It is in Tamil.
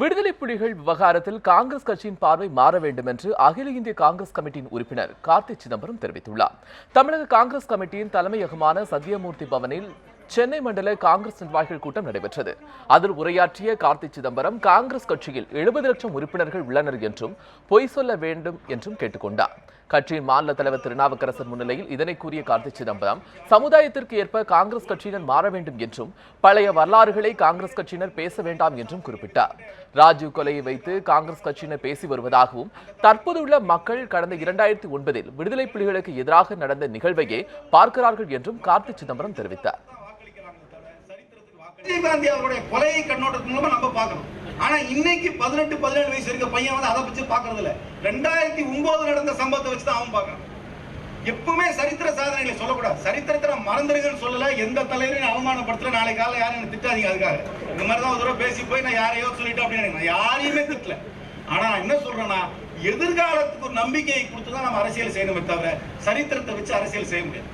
விடுதலை புலிகள் விவகாரத்தில் காங்கிரஸ் கட்சியின் பார்வை மாற வேண்டும் என்று அகில இந்திய காங்கிரஸ் கமிட்டியின் உறுப்பினர் கார்த்தி சிதம்பரம் தெரிவித்துள்ளார். தமிழக காங்கிரஸ் கமிட்டியின் தலைமையகமான சத்தியமூர்த்தி பவனில் சென்னை மண்டல காங்கிரஸ் நிர்வாகிகள் கூட்டம் நடைபெற்றது. அதில் உரையாற்றிய கார்த்தி சிதம்பரம் காங்கிரஸ் கட்சியில் 70 லட்சம் உறுப்பினர்கள் உள்ளனர் என்றும் பொய் சொல்ல வேண்டும் என்றும் கேட்டுக்கொண்டார். கட்சியின் மாநில தலைவர் திருநாவுக்கரசர் முன்னிலையில் இதனை கூறிய கார்த்தி சிதம்பரம் சமுதாயத்திற்கு ஏற்ப காங்கிரஸ் கட்சியினர் மாற வேண்டும் என்றும் பழைய வரலாறுகளை காங்கிரஸ் கட்சியினர் பேச வேண்டாம் என்றும் குறிப்பிட்டார். ராஜீவ் கொலையை வைத்து காங்கிரஸ் கட்சியினர் பேசி வருவதாகவும் தற்போதுள்ள மக்கள் கடந்த 2009 விடுதலை புலிகளுக்கு எதிராக நடந்த நிகழ்வையே பார்க்கிறார்கள் என்றும் கார்த்தி சிதம்பரம் தெரிவித்தார். விஜயகாந்தி அவருடைய கொலையை கண்ணோட்டத்து மூலமா நம்ம பார்க்கணும். ஆனா இன்னைக்கு 18-17 வயசு இருக்க பையன் வந்து அதை வச்சு பாக்குறது இல்ல. 2009 நடந்த சம்பவத்தை வச்சு தான் அவன் பார்க்கறான். எப்பவுமே சரித்திர சாதனைகளை சொல்லக்கூடாது. சரித்திரத்தை மறந்துருங்கன்னு சொல்லல. எந்த தலைவரையும் அவமானப்படுத்தல. நாளை காலையில் யாரும் என்ன திட்டாதீங்க. அதுக்காக இந்த மாதிரிதான் ஒரு தடவை பேசி போய் நான் யாரையோ சொல்லிட்டு அப்படின்னு யாரையுமே திட்டல. ஆனா என்ன சொல்றேன்னா, எதிர்காலத்துக்கு ஒரு நம்பிக்கையை கொடுத்துதான் நம்ம அரசியல் செய்யணுமே தவிர சரித்திரத்தை வச்சு அரசியல் செய்ய முடியாது.